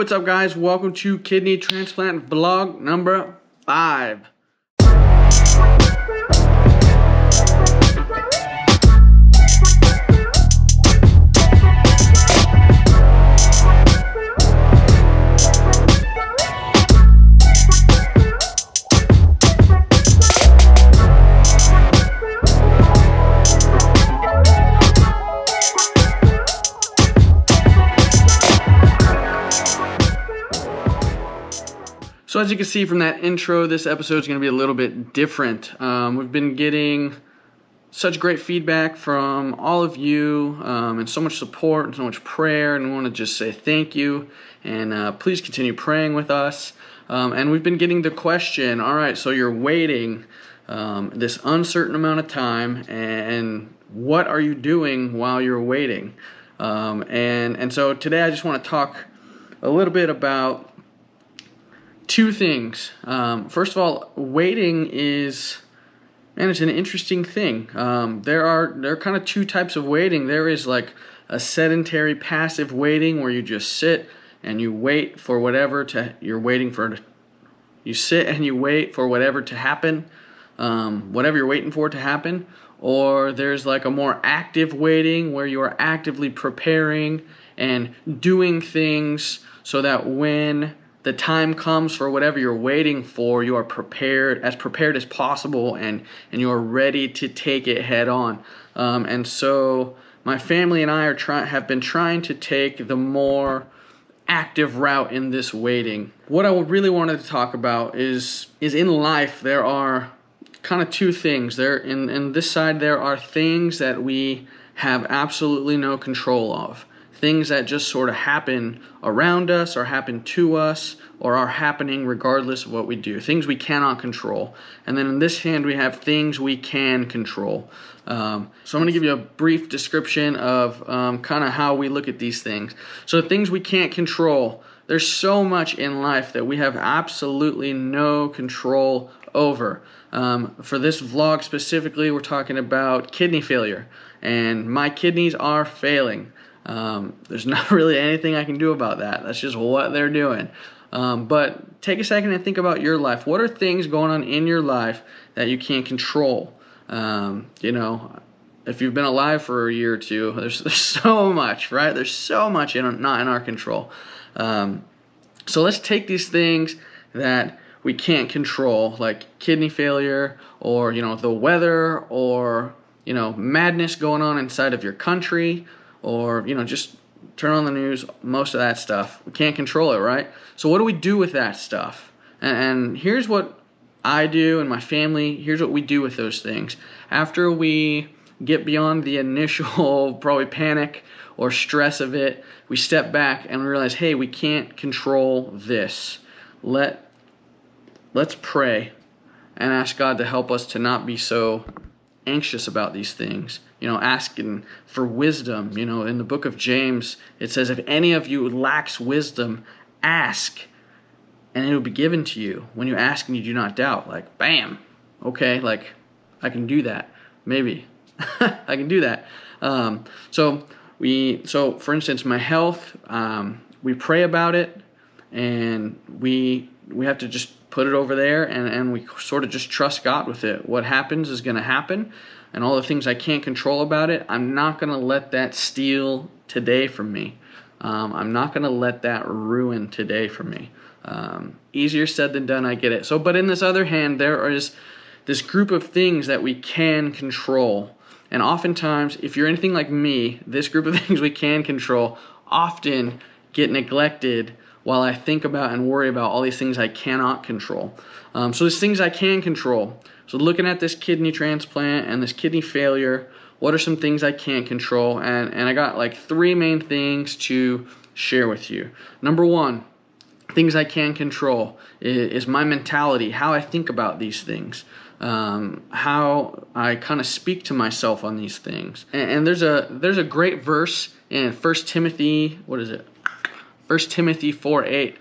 What's up, guys? Welcome to Kidney Transplant vlog number 5. So as you can see from that intro, this episode is going to be a little bit different. We've been getting such great feedback from all of you and so much support and so much prayer, and we want to just say thank you and please continue praying with us. And we've been getting the question, all right, so you're waiting this uncertain amount of time, and what are you doing while you're waiting? And so today I just want to talk a little bit about two things. First of all, waiting is, man, it's an interesting thing. There are kind of two types of waiting. There is like a sedentary passive waiting where you just sit and you wait for whatever you sit and you wait for whatever to happen, whatever you're waiting for to happen. Or there's like a more active waiting where you are actively preparing and doing things so that when the time comes for whatever you're waiting for, you are prepared as possible, and you are ready to take it head on. And so my family and I have been trying to take the more active route in this waiting. What I really wanted to talk about is in life there are kind of two things. In this side there are things that we have absolutely no control of. Things that just sort of happen around us or happen to us or are happening regardless of what we do. Things we cannot control. And then in this hand we have things we can control. So I'm going to give you a brief description of kind of how we look at these things. So things we can't control. There's so much in life that we have absolutely no control over. For this vlog specifically, we're talking about kidney failure. And my kidneys are failing. There's not really anything I can do about that. That's just what they're doing. But take a second and think about your life. What are things going on in your life that you can't control? If you've been alive for a year or two, there's so much, right? There's so much not in our control. So let's take these things that we can't control, like kidney failure, or the weather, or madness going on inside of your country, or just turn on the news. Most of that stuff we can't control it, right? So what do we do with that stuff? And here's what I do and my family. Here's what we do with those things. After we get beyond the initial probably panic or stress of it, we step back and we realize, hey, we can't control this. Let's pray and ask God to help us to not be so anxious about these things. Asking for wisdom. In the book of James, it says, if any of you lacks wisdom, ask, and it will be given to you. When you ask and you do not doubt. Like, bam. Okay, like, I can do that. Maybe. I can do that. So for instance, my health, we pray about it, and we have to just put it over there, and we sort of just trust God with it. What happens is going to happen, and all the things I can't control about it, I'm not going to let that steal today from me. I'm not going to let that ruin today from me. Easier said than done, I get it. But in this other hand, there is this group of things that we can control. And oftentimes, if you're anything like me, this group of things we can control often get neglected while I think about and worry about all these things I cannot control. So there's things I can control. So looking at this kidney transplant and this kidney failure, what are some things I can't control? And I got like 3 main things to share with you. Number 1, things I can control is my mentality, how I think about these things, how I kind of speak to myself on these things. And there's a great verse in 1 Timothy 4:8.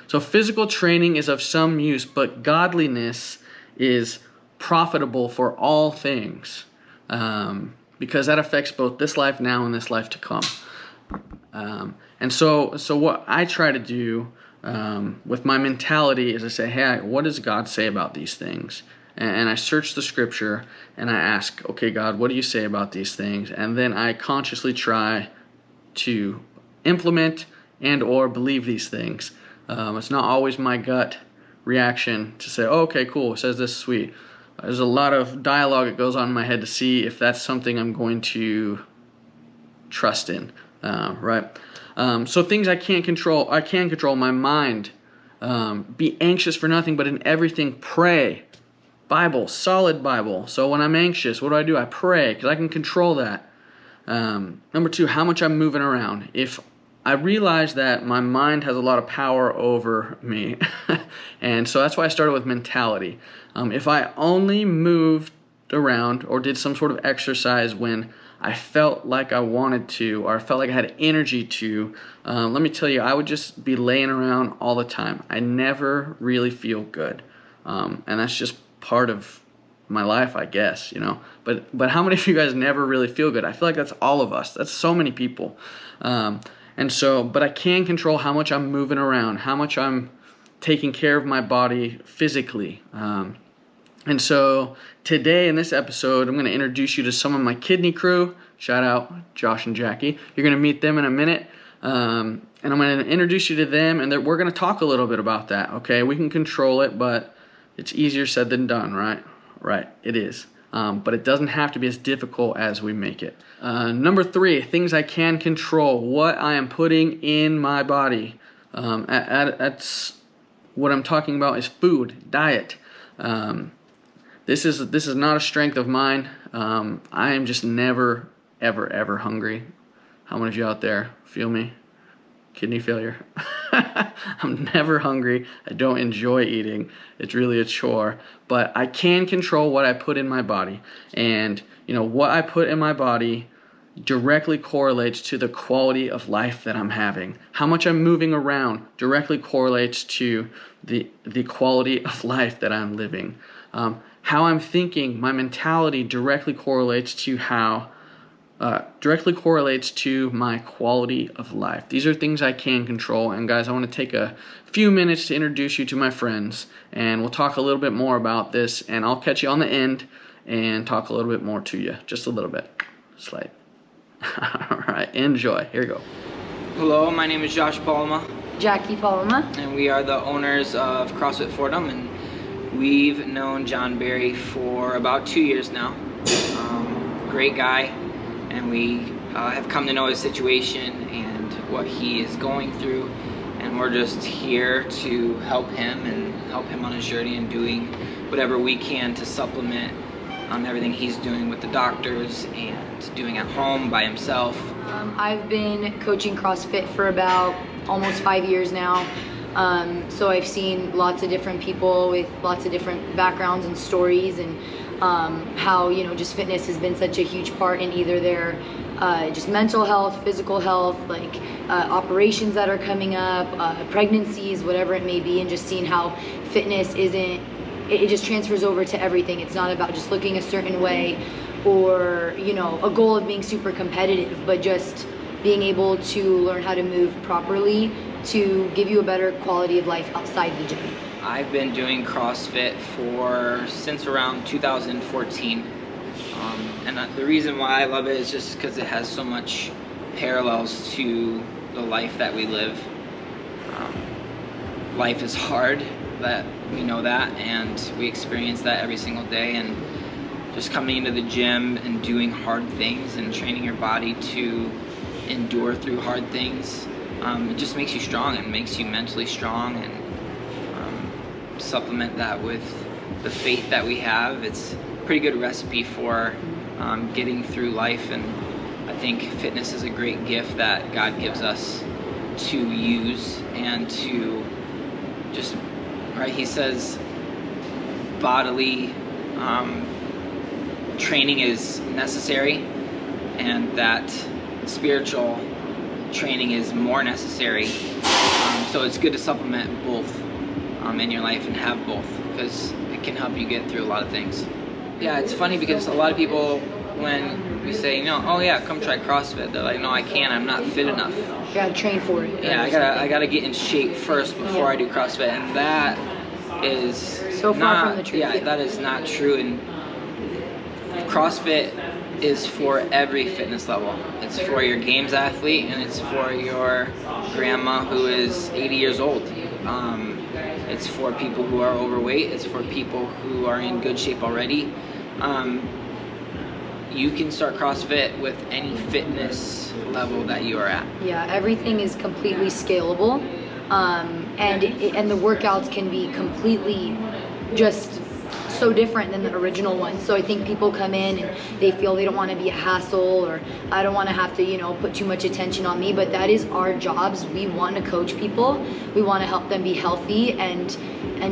So physical training is of some use, but godliness is profitable for all things, because that affects both this life now and this life to come. And And so what I try to do with my mentality is I say, hey, what does God say about these things? And I search the scripture and I ask, okay, God, what do you say about these things? And then I consciously try to implement and or believe these things. It's not always my gut reaction to say, oh, okay, cool, it says this, sweet. There's a lot of dialogue that goes on in my head to see if that's something I'm going to trust in, right? So things I can't control, I can control my mind. Be anxious for nothing, but in everything pray. Bible, solid Bible. So when I'm anxious, what do? I pray, because I can control that. Number 2, how much I'm moving around. If I realize that my mind has a lot of power over me, and so that's why I started with mentality. If I only moved around or did some sort of exercise when I felt like I wanted to, or I felt like I had energy to, let me tell you, I would just be laying around all the time. I never really feel good, and that's just part of my life, I guess, you know. But how many of you guys never really feel good? I feel like that's all of us. That's so many people. And so, but I can control how much I'm moving around, how much I'm taking care of my body physically. And so today in this episode, I'm going to introduce you to some of my kidney crew. Shout out Josh and Jackie. You're going to meet them in a minute. And I'm going to introduce you to them, and we're going to talk a little bit about that, okay? We can control it, but it's easier said than done, right? Right, it is. But it doesn't have to be as difficult as we make it. Number 3, things I can control. What I am putting in my body. That's what I'm talking about is food, diet. This is not a strength of mine. I am just never, ever hungry. How many of you out there feel me? Kidney failure. I'm never hungry. I don't enjoy eating. It's really a chore. But I can control what I put in my body. And, you know, what I put in my body directly correlates to the quality of life that I'm having. How much I'm moving around directly correlates to the quality of life that I'm living. How I'm thinking, my mentality directly correlates to my quality of life. These are things I can control. And guys, I want to take a few minutes to introduce you to my friends, and we'll talk a little bit more about this, and I'll catch you on the end and talk a little bit more to you, just a little bit, slight. All right, enjoy. Here we go. Hello, my name is Josh Palma. Jackie Palma. And we are the owners of CrossFit Fortem, and we've known John Barry for about 2 years now. Great guy, and we have come to know his situation and what he is going through, and we're just here to help him on his journey and doing whatever we can to supplement everything he's doing with the doctors and doing at home by himself. I've been coaching CrossFit for about almost 5 years now. So I've seen lots of different people with lots of different backgrounds and stories, and how, you know, just fitness has been such a huge part in either their just mental health, physical health, like operations that are coming up, pregnancies, whatever it may be, and just seeing how fitness it just transfers over to everything. It's not about just looking a certain way or, you know, a goal of being super competitive, but just being able to learn how to move properly to give you a better quality of life outside the gym. I've been doing CrossFit since around 2014. And the reason why I love it is just because it has so much parallels to the life that we live. Life is hard, that we know that, and we experience that every single day, and just coming into the gym and doing hard things and training your body to endure through hard things, it just makes you strong and makes you mentally strong, and supplement that with the faith that we have. It's a pretty good recipe for getting through life, and I think fitness is a great gift that God gives us to use and to just, right, he says bodily training is necessary, and that spiritual training is more necessary. So it's good to supplement both in your life and have both, because it can help you get through a lot of things. Yeah, it's funny because a lot of people when we say, oh yeah, come try CrossFit. They're like, no, I can't. I'm not fit enough. You gotta train for it. Yeah, I gotta get in shape first before I do CrossFit, and that is so far from the truth. Yeah, that is not true. And CrossFit is for every fitness level. It's for your games athlete, and it's for your grandma who is 80 years old. It's for people who are overweight. It's for people who are in good shape already. You can start CrossFit with any fitness level that you are at. Yeah, everything is completely scalable, and the workouts can be completely just so different than the original one. So I think people come in and they feel they don't want to be a hassle, or I don't want to have to, put too much attention on me, but that is our jobs. We want to coach people. We want to help them be healthy and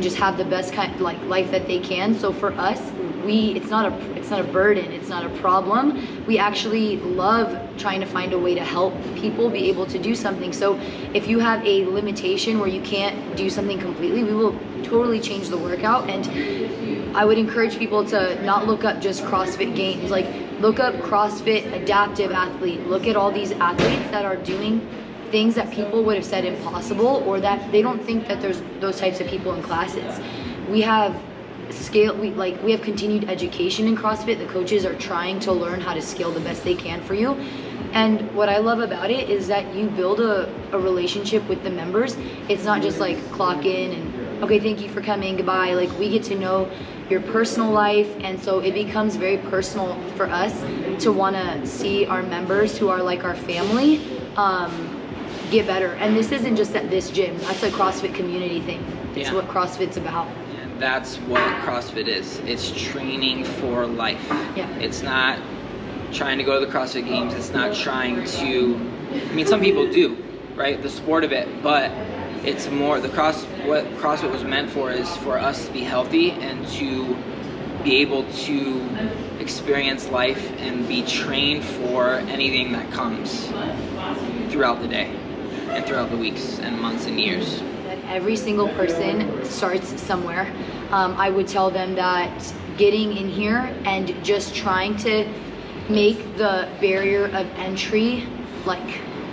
just have the best kind life that they can. So for us, it's not a burden, it's not a problem. We actually love trying to find a way to help people be able to do something. So if you have a limitation where you can't do something completely, we will totally change the workout. And I would encourage people to not look up just CrossFit Games. Like, look up CrossFit Adaptive Athlete. Look at all these athletes that are doing things that people would have said impossible, or that they don't think that there's those types of people in classes. We have we have continued education in CrossFit. The coaches are trying to learn how to scale the best they can for you. And what I love about it is that you build a relationship with the members. It's not just like clock in and, okay, thank you for coming, goodbye. Like, we get to know your personal life, and so it becomes very personal for us to want to see our members, who are like our family, get better. And this isn't just at this gym. That's a CrossFit community thing. It's what CrossFit's about. That's what CrossFit is. It's training for life. Yeah. It's not trying to go to the CrossFit Games. It's not trying to, some people do, right? The sport of it, but it's more, what CrossFit was meant for is for us to be healthy and to be able to experience life and be trained for anything that comes throughout the day and throughout the weeks and months and years. Every single person starts somewhere. I would tell them that getting in here and just trying to make the barrier of entry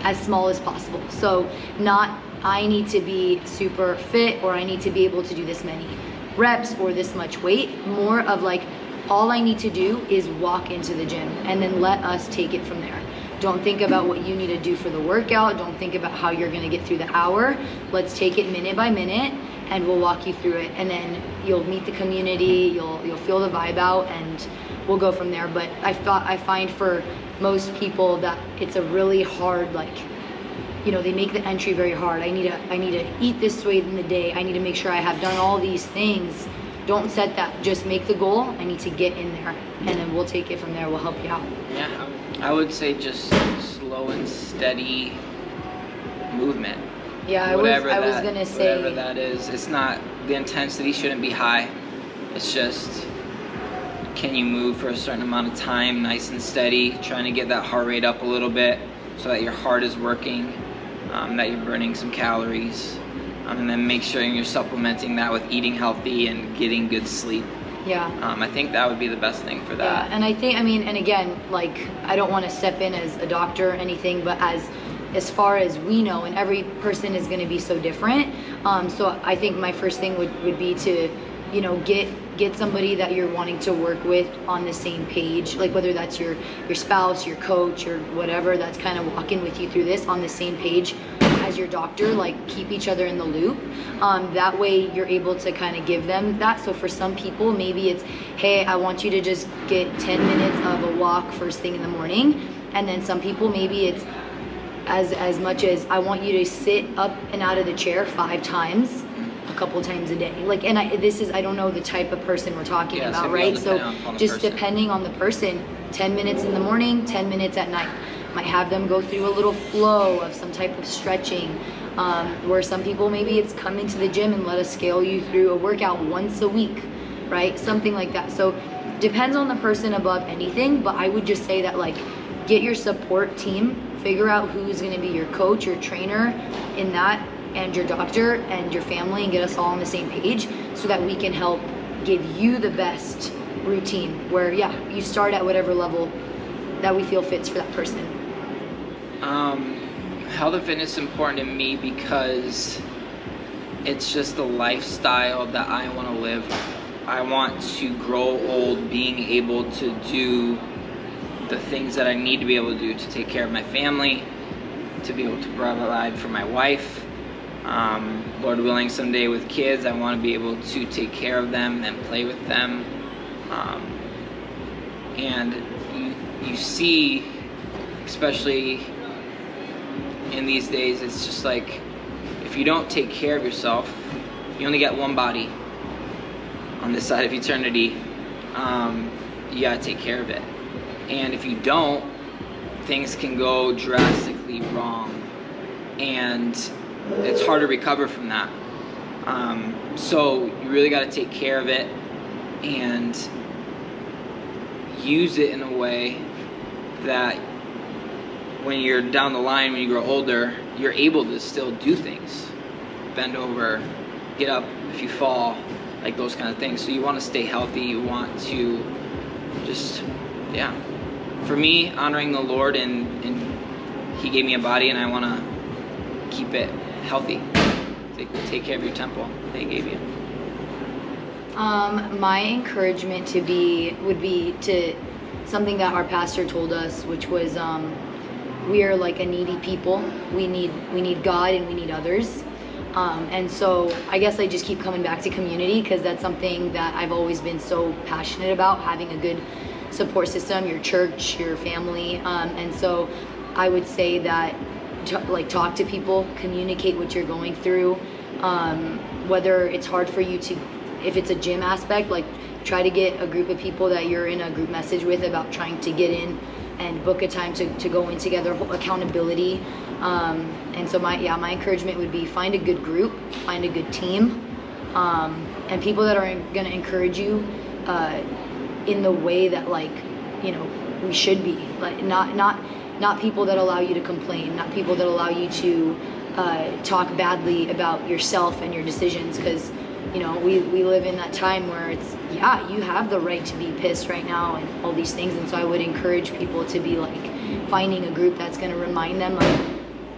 as small as possible. So not, I need to be super fit, or I need to be able to do this many reps or this much weight. More of all I need to do is walk into the gym, and then let us take it from there. Don't think about what you need to do for the workout. Don't think about how you're gonna get through the hour. Let's take it minute by minute, and we'll walk you through it. And then you'll meet the community, you'll feel the vibe out, and we'll go from there. But I find for most people that it's a really hard, they make the entry very hard. I need to eat this way in the day. I need to make sure I have done all these things. Don't set that. Just make the goal. I need to get in there, and then we'll take it from there. We'll help you out. Yeah, I would say just slow and steady movement. Yeah, I was gonna say, whatever that is. It's not, the intensity shouldn't be high. It's just, can you move for a certain amount of time, nice and steady, trying to get that heart rate up a little bit so that your heart is working, that you're burning some calories. And then make sure you're supplementing that with eating healthy and getting good sleep. Yeah. I think that would be the best thing for that. Yeah, and I think, and again, I don't want to step in as a doctor or anything, but as far as we know, and every person is going to be so different. So I think my first thing would be to, get somebody that you're wanting to work with on the same page, whether that's your spouse, your coach, or whatever, that's kind of walking with you through this on the same page as your doctor. Keep each other in the loop. That way you're able to kind of give them that. So for some people, maybe it's, hey, I want you to just get 10 minutes of a walk first thing in the morning. And then some people, maybe it's as much as, I want you to sit up and out of the chair 5 times, a couple times a day. I don't know the type of person we're talking about, right? So just depending on the person, 10 minutes in the morning, 10 minutes at night. Might have them go through a little flow of some type of stretching, where some people, maybe it's come into the gym and let us scale you through a workout once a week, right? Something like that. So depends on the person above anything, but I would just say that get your support team, figure out who's gonna be your coach, your trainer in that, and your doctor and your family, and get us all on the same page so that we can help give you the best routine where, yeah, you start at whatever level that we feel fits for that person. Health and fitness is important to me because it's just the lifestyle that I want to live. I want to grow old being able to do the things that I need to be able to do to take care of my family, to be able to provide for my wife. Lord willing, someday with kids, I want to be able to take care of them and play with them. And you see, especially in these days, it's just like, if you don't take care of yourself, you only get one body on this side of eternity. You gotta take care of it. And if you don't, things can go drastically wrong. And it's hard to recover from that. So you really gotta take care of it and use it in a way that when you're down the line, when you grow older, you're able to still do things. Bend over, get up if you fall, like those kind of things. So you want to stay healthy. You want to just, yeah. For me, honoring the Lord, and He gave me a body, and I want to keep it healthy. Take care of your temple that He gave you. My encouragement would be to something that our pastor told us, which was we are like a needy people. We need God and we need others. And so I guess I just keep coming back to community, because that's something that I've always been so passionate about, having a good support system, your church, your family. And so I would say that talk to people, communicate what you're going through, whether it's hard for you to, if it's a gym aspect, like try to get a group of people that you're in a group message with about trying to get in and book a time to go in together, accountability. And so my encouragement would be find a good group, find a good team, and people that are going to encourage you in the way that, like, you know, we should be, like not people that allow you to complain, not people that allow you to talk badly about yourself and your decisions, because you know, we live in that time where it's, yeah, you have the right to be pissed right now and all these things. And so I would encourage people to be like finding a group that's going to remind them, like,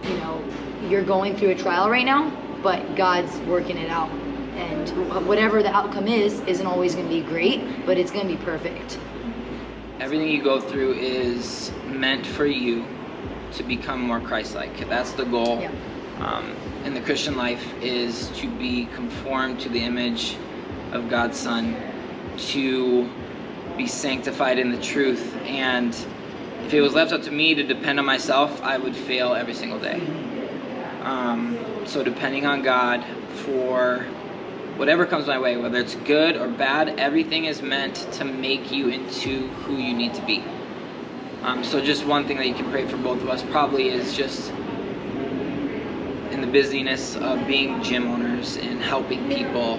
you know, you're going through a trial right now, but God's working it out. And whatever the outcome isn't always going to be great, but it's going to be perfect. Everything you go through is meant for you to become more Christ-like. That's the goal. Yeah. In the Christian life is to be conformed to the image of God's Son, to be sanctified in the truth. And if it was left up to me to depend on myself, I would fail every single day. So depending on God for whatever comes my way, whether it's good or bad, everything is meant to make you into who you need to be. So just one thing that you can pray for both of us probably is just in the busyness of being gym owners and helping people,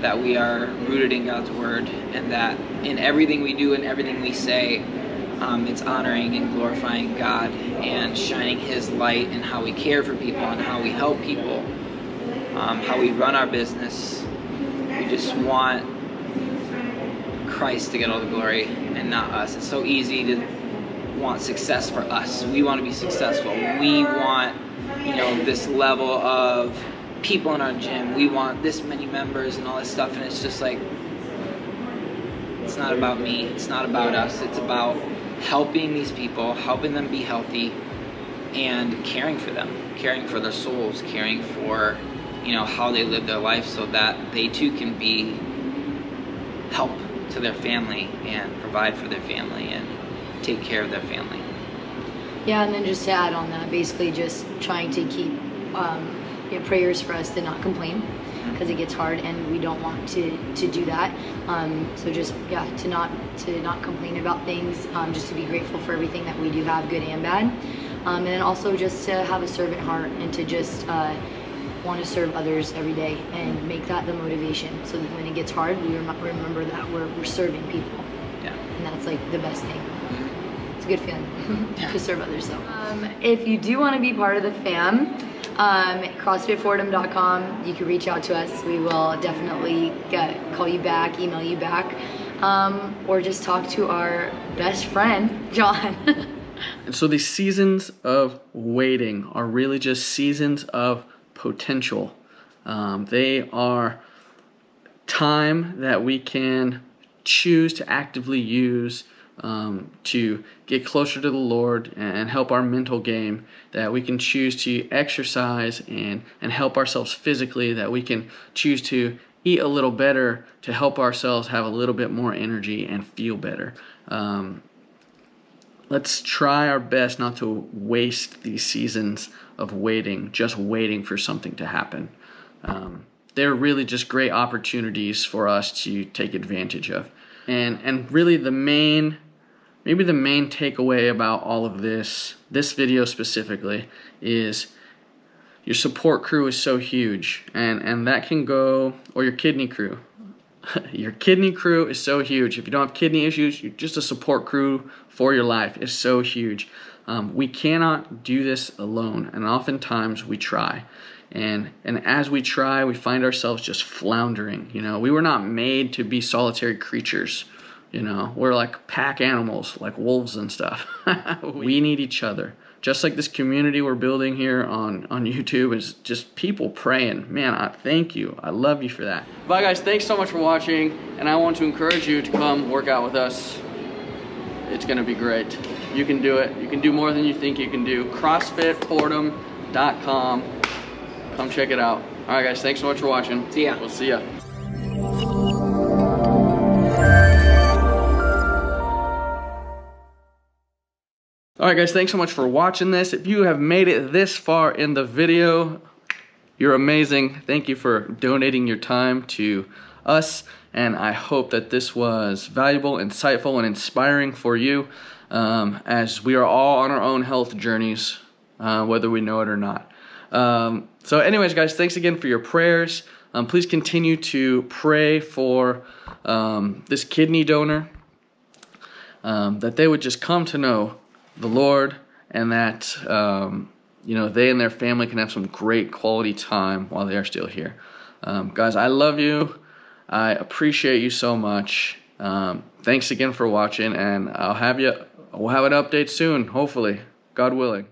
that we are rooted in God's word, and that in everything we do and everything we say, it's honoring and glorifying God and shining His light in how we care for people and how we help people, how we run our business. We just want Christ to get all the glory and not us. It's so easy to want success for us. We want to be successful. We want, you know, this level of people in our gym. We want this many members and all this stuff, and it's just like, it's not about me. It's not about us. It's about helping these people, helping them be healthy, and caring for them, caring for their souls, caring for, you know, how they live their life, so that they too can be help to their family and provide for their family and take care of their family. Yeah, and then just to add on that, basically just trying to keep prayers for us to not complain, because it gets hard and we don't want to do that. So just, yeah, to not complain about things, just to be grateful for everything that we do have, good and bad. And then also just to have a servant heart and to just want to serve others every day and make that the motivation, so that when it gets hard, we remember that we're serving people. Yeah. And that's like the best thing. It's a good feeling to serve others. So if you do want to be part of the fam, CrossFitFortem.com. You can reach out to us. We will definitely call you back, email you back, or just talk to our best friend, John. And so these seasons of waiting are really just seasons of potential. They are time that we can choose to actively use to get closer to the Lord and help our mental game, that we can choose to exercise and help ourselves physically, that we can choose to eat a little better to help ourselves have a little bit more energy and feel better. Let's try our best not to waste these seasons of waiting, just waiting for something to happen. They're really just great opportunities for us to take advantage of. And really the main takeaway about all of this video specifically, is your support crew is so huge. And that can go, or your kidney crew. Your kidney crew is so huge. If you don't have kidney issues, you're just a support crew for your life is so huge. We cannot do this alone, and oftentimes we try. And as we try, we find ourselves just floundering. We were not made to be solitary creatures. We're like pack animals, like wolves and stuff. We need each other. Just like this community we're building here on YouTube is just people praying. Man, I thank you. I love you for that. Bye guys, thanks so much for watching. And I want to encourage you to come work out with us. It's gonna be great. You can do it. You can do more than you think you can do. CrossFitFortem.com. Come check it out. All right guys, thanks so much for watching. See ya. We'll see ya. All right guys, thanks so much for watching this. If you have made it this far in the video, you're amazing. Thank you for donating your time to us, and I hope that this was valuable, insightful, and inspiring for you, as we are all on our own health journeys, whether we know it or not. So anyways guys, thanks again for your prayers. Please continue to pray for this kidney donor, that they would just come to know the Lord, and that they and their family can have some great quality time while they are still here. Guys, I love you. I appreciate you so much. Thanks again for watching, and we'll have an update soon, hopefully, God willing.